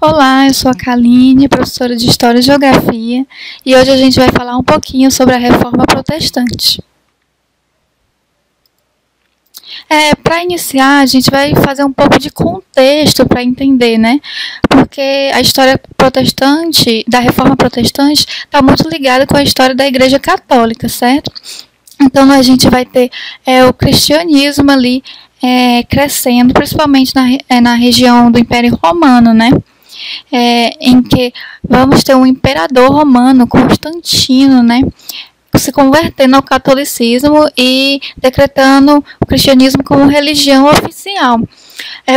Olá, eu sou a Kaline, professora de História e Geografia, e hoje a gente vai falar um pouquinho sobre a Reforma Protestante. Para iniciar, a gente vai fazer um pouco de contexto para entender, né? Porque a história protestante, da Reforma Protestante, está muito ligada com a história da Igreja Católica, certo? Então a gente vai ter o cristianismo ali crescendo, principalmente na região do Império Romano, né? Em que vamos ter um imperador romano, Constantino, né, se convertendo ao catolicismo e decretando o cristianismo como religião oficial.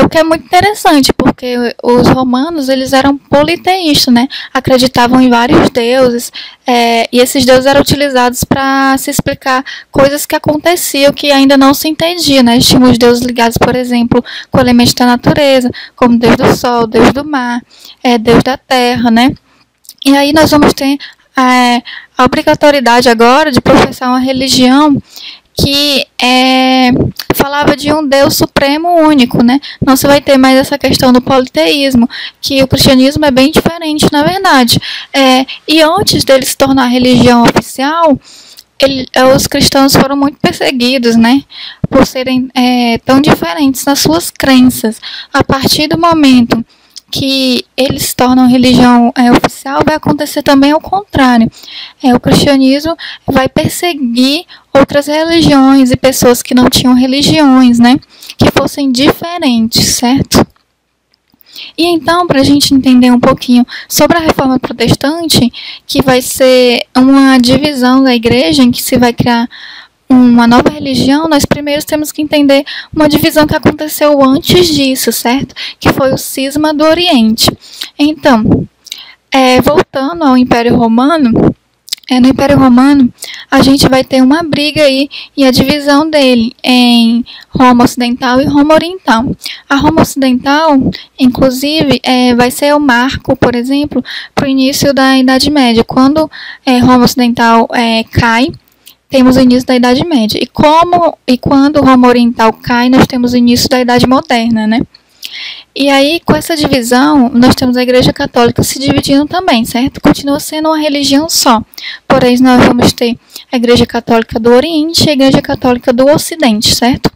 O que é muito interessante, porque os romanos eles eram politeístas, né? Acreditavam em vários deuses, e esses deuses eram utilizados para se explicar coisas que aconteciam que ainda não se entendia, né? Tínhamos deuses ligados, por exemplo, com elementos da natureza, como Deus do Sol, Deus do Mar, Deus da Terra, né? E aí nós vamos ter a obrigatoriedade agora de professar uma religião que falava de um Deus supremo único, né? Não se vai ter mais essa questão do politeísmo, que o cristianismo é bem diferente, na verdade. E antes dele se tornar religião oficial, os cristãos foram muito perseguidos, né? Por serem tão diferentes nas suas crenças. A partir do momento que eles se tornam religião oficial, vai acontecer também ao contrário. O cristianismo vai perseguir outras religiões e pessoas que não tinham religiões, né, que fossem diferentes, certo? E então, para a gente entender um pouquinho sobre a Reforma Protestante, que vai ser uma divisão da igreja em que se vai criar uma nova religião, nós primeiro temos que entender uma divisão que aconteceu antes disso, certo? Que foi o cisma do Oriente. Então, voltando ao Império Romano, no Império Romano a gente vai ter uma briga aí e a divisão dele em Roma Ocidental e Roma Oriental. A Roma Ocidental, inclusive, vai ser o marco, por exemplo, para o início da Idade Média. Quando Roma Ocidental cai, temos o início da Idade Média. E quando Roma Oriental cai, nós temos o início da Idade Moderna, né? E aí, com essa divisão, nós temos a Igreja Católica se dividindo também, certo? Continua sendo uma religião só. Porém, nós vamos ter a Igreja Católica do Oriente e a Igreja Católica do Ocidente, certo?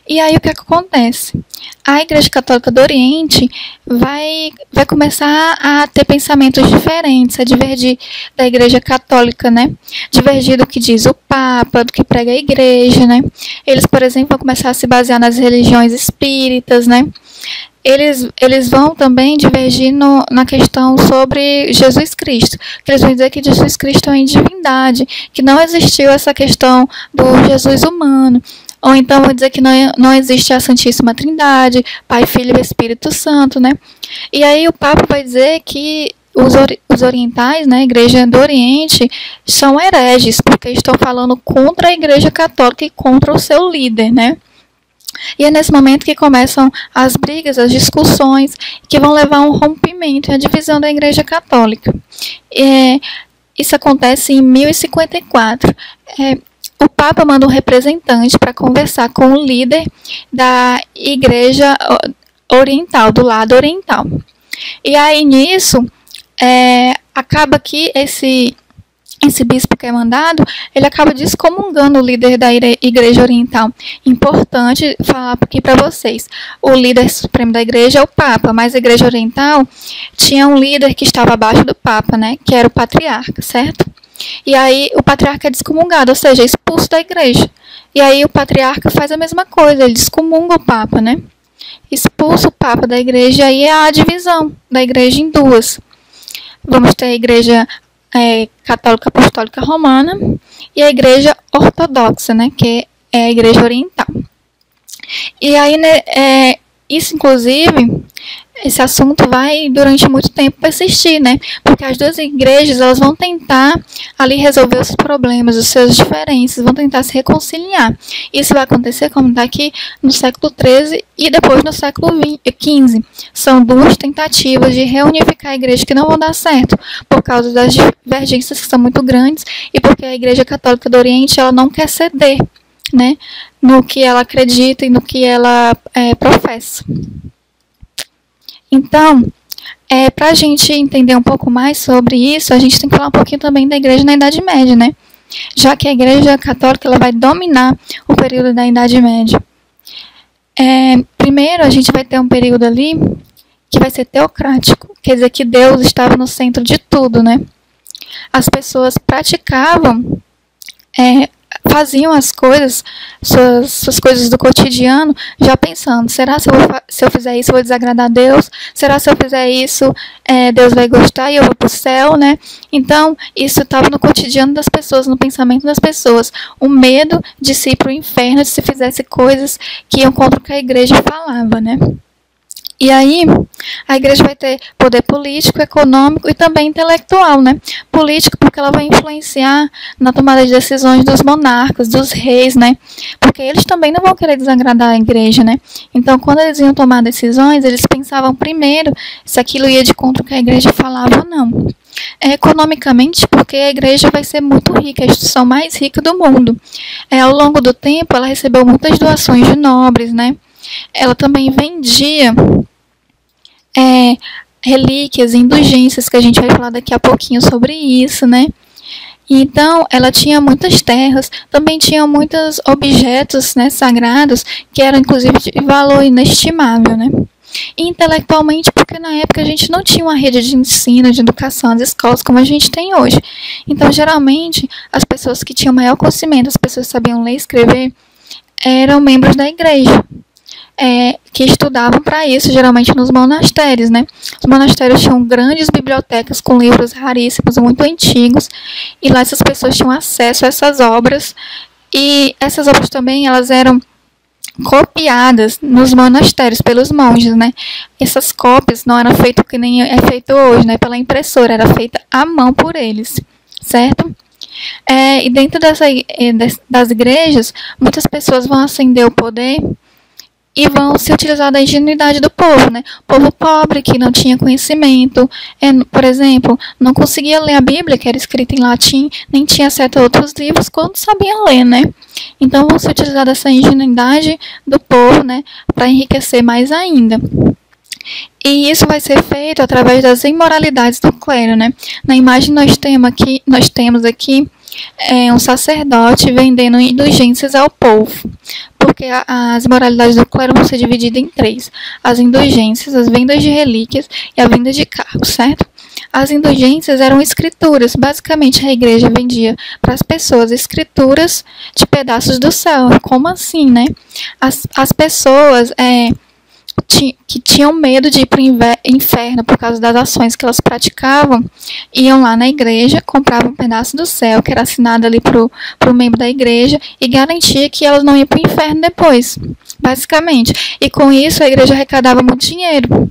E aí, o que acontece? A Igreja Católica do Oriente vai começar a ter pensamentos diferentes, a divergir da Igreja Católica, né? Divergir do que diz o Papa, do que prega a Igreja, né? Eles, por exemplo, vão começar a se basear nas religiões espíritas, né? Eles vão também divergir na questão sobre Jesus Cristo. Eles vão dizer que Jesus Cristo é uma divindade, que não existiu essa questão do Jesus humano. Ou então vou dizer que não existe a Santíssima Trindade, Pai, Filho e Espírito Santo, né? E aí o Papa vai dizer que os orientais, né, a Igreja do Oriente, são hereges, porque estão falando contra a Igreja Católica e contra o seu líder, né? E é nesse momento que começam as brigas, as discussões, que vão levar a um rompimento e a divisão da Igreja Católica. Isso acontece em 1054. O Papa manda um representante para conversar com o líder da Igreja Oriental, do lado oriental. E aí, nisso, acaba que esse bispo que é mandado, ele acaba descomungando o líder da Igreja Oriental. Importante falar aqui para vocês, o líder supremo da igreja é o Papa, mas a Igreja Oriental tinha um líder que estava abaixo do Papa, né, que era o Patriarca, certo? E aí o patriarca é descomungado, ou seja, é expulso da igreja. E aí o patriarca faz a mesma coisa, ele descomunga o Papa, né? Expulsa o Papa da igreja, e aí é a divisão da igreja em duas. Vamos ter a Igreja Católica Apostólica Romana e a Igreja Ortodoxa, né? Que é a Igreja Oriental. E aí, né, isso, inclusive, esse assunto vai durante muito tempo persistir, né? Porque as duas igrejas elas vão tentar ali resolver os problemas, as suas diferenças, vão tentar se reconciliar. Isso vai acontecer, como está aqui, no século XIII e depois no século XV. São duas tentativas de reunificar a igreja que não vão dar certo, por causa das divergências que são muito grandes e porque a Igreja Católica do Oriente ela não quer ceder, né, no que ela acredita e no que ela professa. Então, para a gente entender um pouco mais sobre isso, a gente tem que falar um pouquinho também da igreja na Idade Média, né? Já que a igreja católica ela vai dominar o período da Idade Média. Primeiro, a gente vai ter um período ali que vai ser teocrático, quer dizer que Deus estava no centro de tudo, né? As pessoas praticavam, faziam as coisas, suas coisas do cotidiano, já pensando, será se eu fizer isso eu vou desagradar a Deus? Será se eu fizer isso Deus vai gostar e eu vou para o céu, né? Então, isso estava no cotidiano das pessoas, no pensamento das pessoas. O medo de se ir para o inferno se fizesse coisas que iam contra o que a igreja falava, né? E aí, a igreja vai ter poder político, econômico e também intelectual, né? Político porque ela vai influenciar na tomada de decisões dos monarcas, dos reis, né? Porque eles também não vão querer desagradar a igreja, né? Então, quando eles iam tomar decisões, eles pensavam primeiro se aquilo ia de contra o que a igreja falava ou não. Economicamente, porque a igreja vai ser muito rica, a instituição mais rica do mundo. Ao longo do tempo, ela recebeu muitas doações de nobres, né? Ela também vendia relíquias, indulgências, que a gente vai falar daqui a pouquinho sobre isso, né? Então, ela tinha muitas terras, também tinha muitos objetos, né, sagrados, que eram inclusive de valor inestimável, né? E intelectualmente, porque na época a gente não tinha uma rede de ensino, de educação, as escolas como a gente tem hoje. Então, geralmente, as pessoas que tinham maior conhecimento, as pessoas que sabiam ler e escrever, eram membros da igreja. Que estudavam para isso, geralmente nos monastérios, né? Os monastérios tinham grandes bibliotecas com livros raríssimos, muito antigos, e lá essas pessoas tinham acesso a essas obras, e essas obras também, elas eram copiadas nos monastérios pelos monges, né? Essas cópias não eram feitas que nem é feito hoje, né? Pela impressora, era feita à mão por eles, certo? E dentro das igrejas, muitas pessoas vão ascender o poder e vão se utilizar da ingenuidade do povo, né? O povo pobre, que não tinha conhecimento, por exemplo, não conseguia ler a Bíblia, que era escrita em latim, nem tinha acesso a outros livros, quando sabia ler, né? Então, vão se utilizar dessa ingenuidade do povo, né? Para enriquecer mais ainda. E isso vai ser feito através das imoralidades do clero, né? Na imagem nós temos aqui um sacerdote vendendo indulgências ao povo, porque as moralidades do clero vão ser divididas em três: as indulgências, as vendas de relíquias e a venda de cargos, certo? As indulgências eram escrituras, basicamente a igreja vendia para as pessoas escrituras de pedaços do céu. Como assim, né? As pessoas que tinham medo de ir para o inferno por causa das ações que elas praticavam, iam lá na igreja, compravam um pedaço do céu, que era assinado ali para o membro da igreja, e garantia que elas não iam para o inferno depois, basicamente. E com isso a igreja arrecadava muito dinheiro.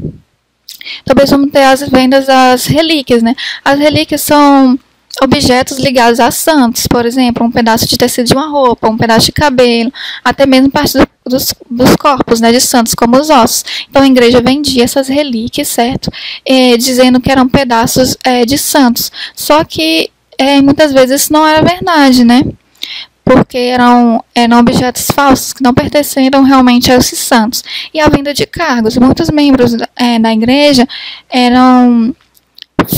Talvez vamos ter as vendas das relíquias, né? As relíquias são objetos ligados a santos, por exemplo, um pedaço de tecido de uma roupa, um pedaço de cabelo, até mesmo parte dos corpos, né, de santos, como os ossos. Então a igreja vendia essas relíquias, certo? Dizendo que eram pedaços de santos. Só que muitas vezes isso não era verdade, né? Porque eram objetos falsos que não pertenceram realmente a esses santos. E a venda de cargos. Muitos membros da igreja eram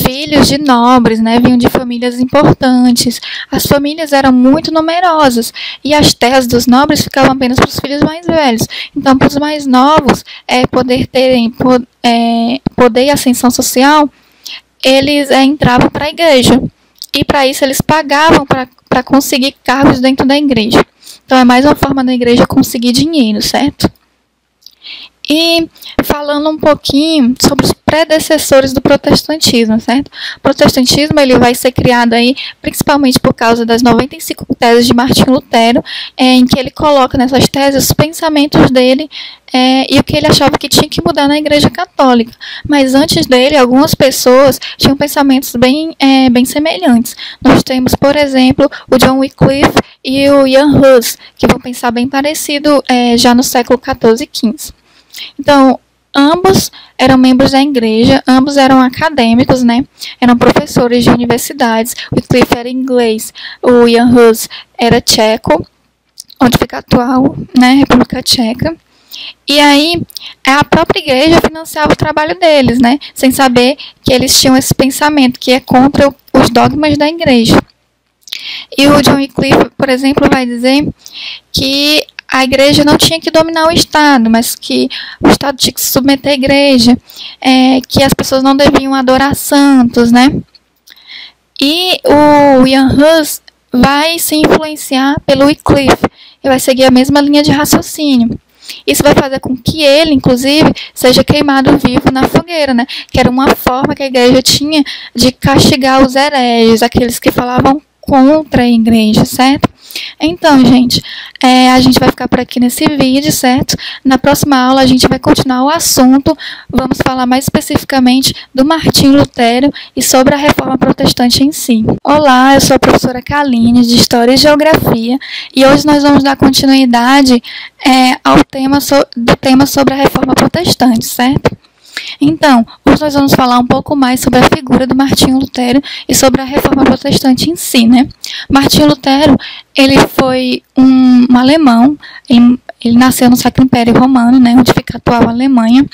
filhos de nobres, né, vinham de famílias importantes. As famílias eram muito numerosas e as terras dos nobres ficavam apenas para os filhos mais velhos. Então, para os mais novos poder terem poder e ascensão social, eles entravam para a igreja. E para isso eles pagavam para conseguir cargos dentro da igreja. Então, é mais uma forma da igreja conseguir dinheiro, certo? E falando um pouquinho sobre os predecessores do protestantismo, certo? O protestantismo ele vai ser criado aí principalmente por causa das 95 teses de Martinho Lutero, em que ele coloca nessas teses os pensamentos dele e o que ele achava que tinha que mudar na Igreja Católica. Mas antes dele, algumas pessoas tinham pensamentos bem semelhantes. Nós temos, por exemplo, o John Wycliffe e o Jan Hus, que vão pensar bem parecido já no século XIV e XV. Então, ambos eram membros da igreja, ambos eram acadêmicos, né? Eram professores de universidades. O Wycliffe era inglês, o Jan Hus era tcheco, onde fica a atual, né, República Tcheca. E aí, a própria igreja financiava o trabalho deles, né? Sem saber que eles tinham esse pensamento, que é contra os dogmas da igreja. E o John Wycliffe, por exemplo, vai dizer que a igreja não tinha que dominar o Estado, mas que o Estado tinha que se submeter à igreja, que as pessoas não deviam adorar santos, né? E o Ian Hus vai se influenciar pelo Wycliffe e vai seguir a mesma linha de raciocínio. Isso vai fazer com que ele, inclusive, seja queimado vivo na fogueira, né? Que era uma forma que a igreja tinha de castigar os hereges, aqueles que falavam contra a igreja, certo? Então, gente, a gente vai ficar por aqui nesse vídeo, certo? Na próxima aula a gente vai continuar o assunto, vamos falar mais especificamente do Martinho Lutero e sobre a Reforma Protestante em si. Olá, eu sou a professora Kaline, de História e Geografia, e hoje nós vamos dar continuidade ao tema sobre a Reforma Protestante, certo? Então, hoje nós vamos falar um pouco mais sobre a figura do Martinho Lutero e sobre a Reforma Protestante em si, né? Martinho Lutero, ele foi um alemão, ele nasceu no Sacro Império Romano, né, onde fica a atual Alemanha,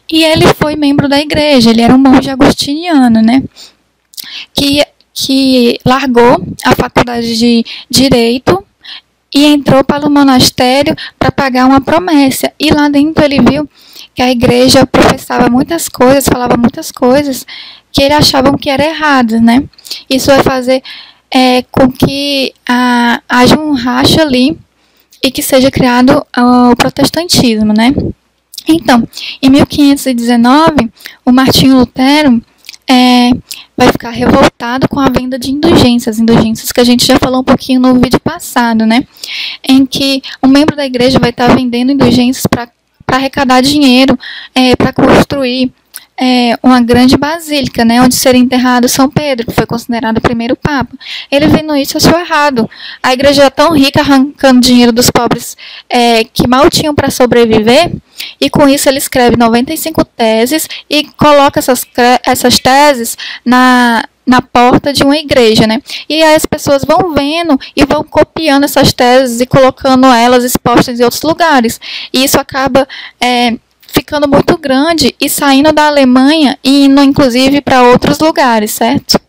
e ele foi membro da igreja, ele era um monge agostiniano, né, que largou a faculdade de Direito e entrou para o monastério para pagar uma promessa, e lá dentro ele viu que a igreja professava muitas coisas, falava muitas coisas que ele achavam que era errado, né? Isso vai fazer com que haja um racha ali e que seja criado o protestantismo, né? Então, em 1519, o Martinho Lutero vai ficar revoltado com a venda de indulgências que a gente já falou um pouquinho no vídeo passado, né? Em que um membro da igreja vai estar vendendo indulgências para arrecadar dinheiro para construir uma grande basílica, né, onde seria enterrado São Pedro, que foi considerado o primeiro papa. Ele vendo isso achou errado. A igreja é tão rica, arrancando dinheiro dos pobres que mal tinham para sobreviver, e com isso ele escreve 95 teses e coloca essas teses na porta de uma igreja, né? E aí as pessoas vão vendo e vão copiando essas teses e colocando elas expostas em outros lugares. E isso acaba ficando muito grande e saindo da Alemanha e indo, inclusive, para outros lugares, certo?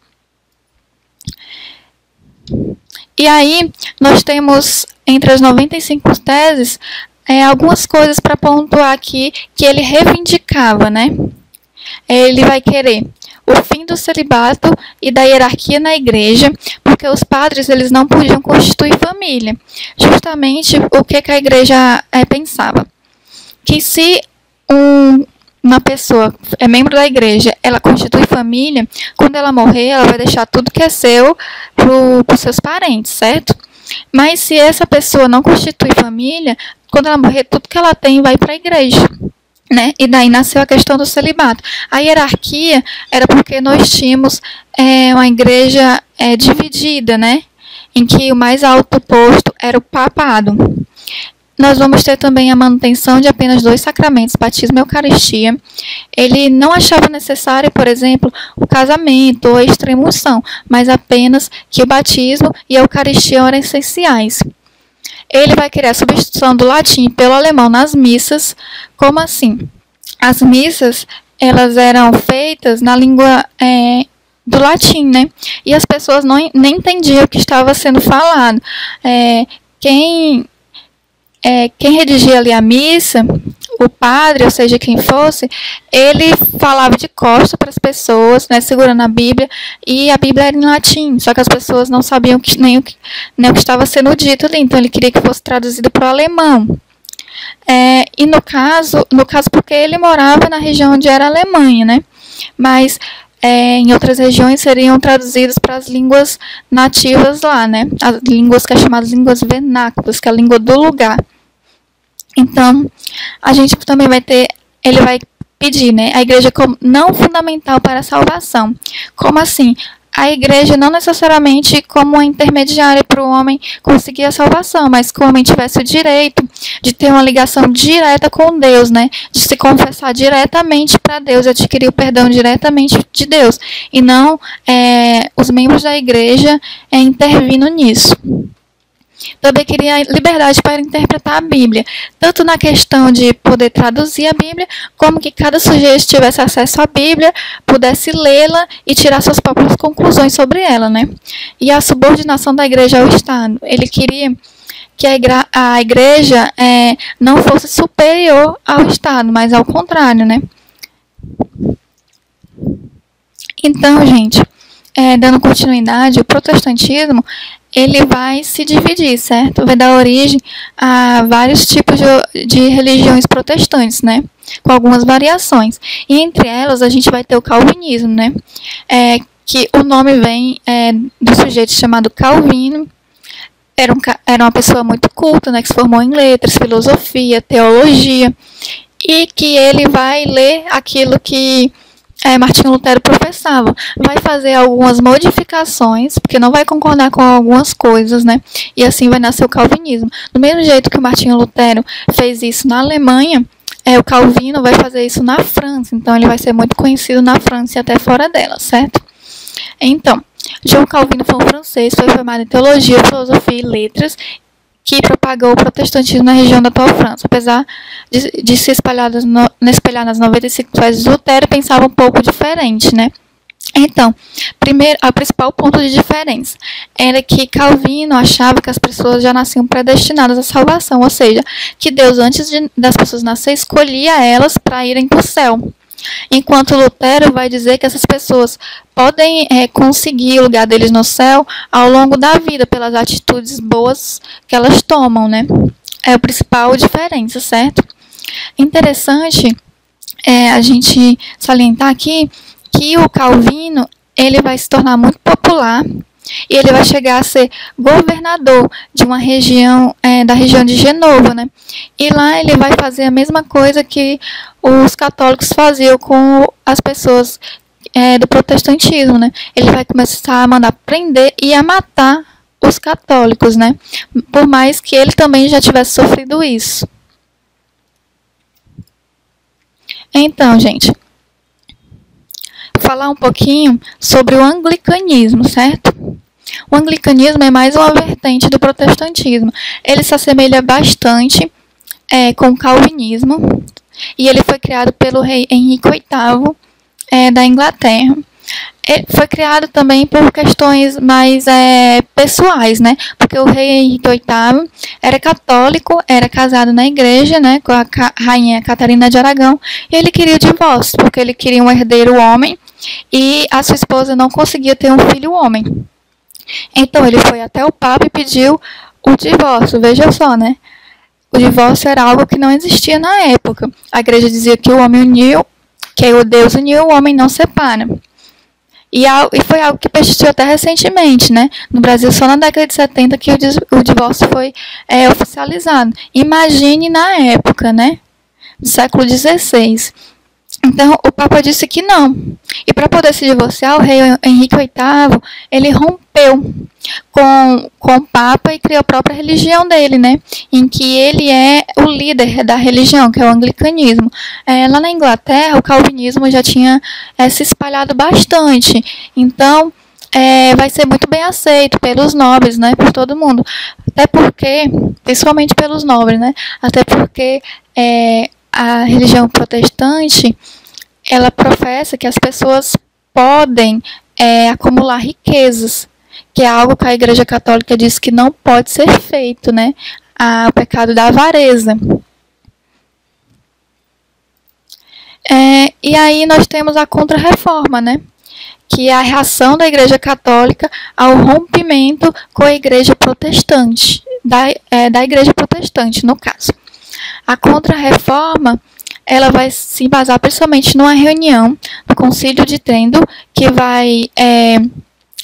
E aí, nós temos, entre as 95 teses, algumas coisas para pontuar aqui que ele reivindicava, né? Ele vai querer o fim do celibato e da hierarquia na igreja, porque os padres eles não podiam constituir família. Justamente o que a igreja pensava? Que se uma pessoa é membro da igreja, ela constitui família, quando ela morrer, ela vai deixar tudo que é seu para os seus parentes, certo? Mas se essa pessoa não constitui família, quando ela morrer, tudo que ela tem vai para a igreja, né? E daí nasceu a questão do celibato. A hierarquia era porque nós tínhamos uma igreja dividida, né? Em que o mais alto posto era o papado. Nós vamos ter também a manutenção de apenas 2 sacramentos, batismo e eucaristia. Ele não achava necessário, por exemplo, o casamento ou a extrema-unção, mas apenas que o batismo e a eucaristia eram essenciais. Ele vai querer a substituição do latim pelo alemão nas missas. Como assim? As missas, elas eram feitas na língua do latim, né? E as pessoas nem entendiam o que estava sendo falado. Quem redigia ali a missa, o padre, ou seja, quem fosse, ele falava de costas para as pessoas, né, segurando a Bíblia, e a Bíblia era em latim, só que as pessoas não sabiam nem o que estava sendo dito ali, então ele queria que fosse traduzido para o alemão. E no caso, porque ele morava na região onde era a Alemanha, né, mas em outras regiões seriam traduzidos para as línguas nativas lá, né, as línguas que é chamadas línguas vernáculas, que é a língua do lugar. Então, a gente também ele vai pedir, né, a igreja como não fundamental para a salvação. Como assim? A igreja não necessariamente como uma intermediária para o homem conseguir a salvação, mas que o homem tivesse o direito de ter uma ligação direta com Deus, né, de se confessar diretamente para Deus, adquirir o perdão diretamente de Deus, e não os membros da igreja intervindo nisso. também queria liberdade para interpretar a Bíblia, tanto na questão de poder traduzir a Bíblia, como que cada sujeito tivesse acesso à Bíblia, pudesse lê-la e tirar suas próprias conclusões sobre ela, né? E a subordinação da igreja ao Estado. Ele queria que a igreja não fosse superior ao Estado, mas ao contrário, né? Então, gente, dando continuidade, o protestantismo ele vai se dividir, certo? Vai dar origem a vários tipos de religiões protestantes, né? Com algumas variações. E entre elas a gente vai ter o calvinismo, né? Que o nome vem do sujeito chamado Calvino. Era uma pessoa muito culta, né? Que se formou em letras, filosofia, teologia. E que ele vai ler aquilo que Martinho Lutero professava. Vai fazer algumas modificações, porque não vai concordar com algumas coisas, né? E assim vai nascer o calvinismo. Do mesmo jeito que o Martinho Lutero fez isso na Alemanha, o Calvino vai fazer isso na França. Então ele vai ser muito conhecido na França e até fora dela, certo? Então, João Calvino foi um francês, foi formado em teologia, filosofia e letras, que propagou o protestantismo na região da atual França. Apesar de se espalhar nas 95 países, Lutero pensava um pouco diferente, né? Então, primeiro, o principal ponto de diferença era que Calvino achava que as pessoas já nasciam predestinadas à salvação, ou seja, que Deus, antes das pessoas nascerem, escolhia elas para irem para o céu. Enquanto Lutero vai dizer que essas pessoas podem conseguir o lugar deles no céu ao longo da vida, pelas atitudes boas que elas tomam, né? É a principal diferença, certo? Interessante a gente salientar aqui que o Calvino ele vai se tornar muito popular e ele vai chegar a ser governador de uma região, da região de Genova, né? E lá ele vai fazer a mesma coisa que os católicos faziam com as pessoas do protestantismo, né? Ele vai começar a mandar prender e a matar os católicos, né? Por mais que ele também já tivesse sofrido isso. Então, gente, falar um pouquinho sobre o anglicanismo, certo? O anglicanismo é mais uma vertente do protestantismo. Ele se assemelha bastante com o calvinismo e ele foi criado pelo rei Henrique VIII da Inglaterra. Ele foi criado também por questões mais pessoais, né? Porque o rei Henrique VIII era católico, era casado na igreja, né, com a rainha Catarina de Aragão, e ele queria o divórcio, porque ele queria um herdeiro homem e a sua esposa não conseguia ter um filho homem. Então ele foi até o Papa e pediu o divórcio. Veja só, né? O divórcio era algo que não existia na época. A igreja dizia que o homem uniu, que o Deus uniu, o homem não separa. E foi algo que persistiu até recentemente, né? No Brasil, só na década de 70 que o divórcio foi oficializado. Imagine na época, né? Do século XVI. Então, o Papa disse que não. E para poder se divorciar, o rei Henrique VIII, ele rompeu com o Papa e criou a própria religião dele, né? Em que ele é o líder da religião, que é o anglicanismo. Lá na Inglaterra, o calvinismo já tinha se espalhado bastante. Então, vai ser muito bem aceito pelos nobres, né? Por todo mundo. Até porque, principalmente pelos nobres, né? Até porque a religião protestante, ela professa que as pessoas podem acumular riquezas, que é algo que a Igreja Católica diz que não pode ser feito, né? O pecado da avareza. E aí nós temos a Contra-Reforma, né? Que é a reação da Igreja Católica ao rompimento com a Igreja Protestante, da Igreja Protestante, no caso. A Contra-Reforma, ela vai se embasar principalmente numa reunião do Concílio de Trento, que vai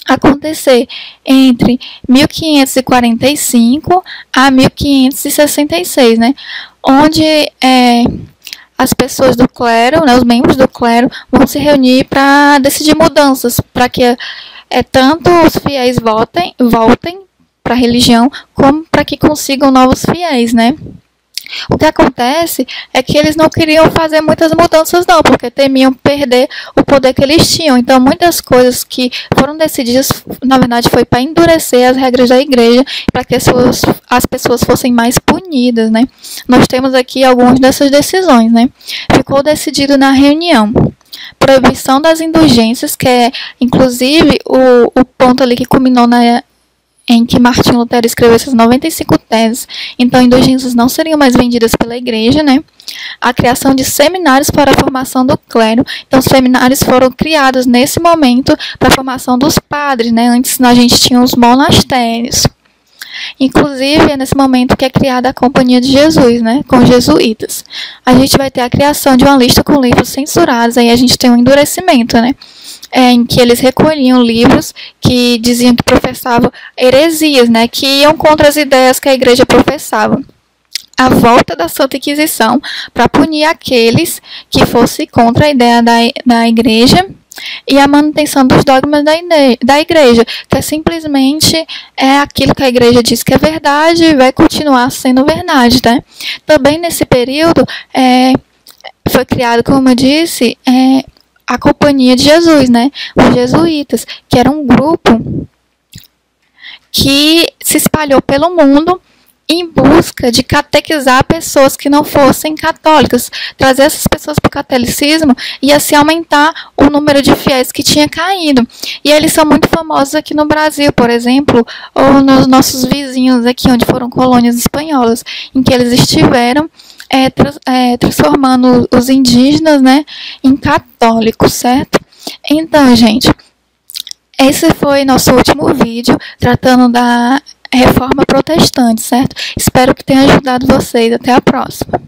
acontecer entre 1545 a 1566, né? Onde as pessoas do clero, né, os membros do clero, vão se reunir para decidir mudanças, para que tanto os fiéis voltem para a religião, como para que consigam novos fiéis, né? O que acontece é que eles não queriam fazer muitas mudanças não, porque temiam perder o poder que eles tinham. Então, muitas coisas que foram decididas, na verdade, foi para endurecer as regras da igreja, para que as pessoas fossem mais punidas, né? Nós temos aqui algumas dessas decisões, né? Ficou decidido na reunião. Proibição das indulgências, que é, inclusive, o ponto ali que culminou em que Martinho Lutero escreveu essas 95 teses. Então, indulgências não seriam mais vendidas pela igreja, né? A criação de seminários para a formação do clero. Então, os seminários foram criados nesse momento para a formação dos padres, né? Antes a gente tinha os monastérios. Inclusive, é nesse momento que é criada a Companhia de Jesus, né? Com os jesuítas. A gente vai ter a criação de uma lista com livros censurados, aí a gente tem um endurecimento, né? Em que eles recolhiam livros que diziam que professavam heresias, né, que iam contra as ideias que a igreja professava. A volta da Santa Inquisição para punir aqueles que fossem contra a ideia da igreja e a manutenção dos dogmas da igreja, que é simplesmente aquilo que a igreja diz que é verdade e vai continuar sendo verdade, né? Também nesse período foi criado, como eu disse, a Companhia de Jesus, né? Os jesuítas, que era um grupo que se espalhou pelo mundo em busca de catequizar pessoas que não fossem católicas, trazer essas pessoas para o catolicismo e assim aumentar o número de fiéis que tinha caído. E eles são muito famosos aqui no Brasil, por exemplo, ou nos nossos vizinhos aqui, onde foram colônias espanholas, em que eles estiveram transformando os indígenas, né, em católicos, certo? Então, gente, esse foi nosso último vídeo tratando da Reforma Protestante, certo? Espero que tenha ajudado vocês. Até a próxima.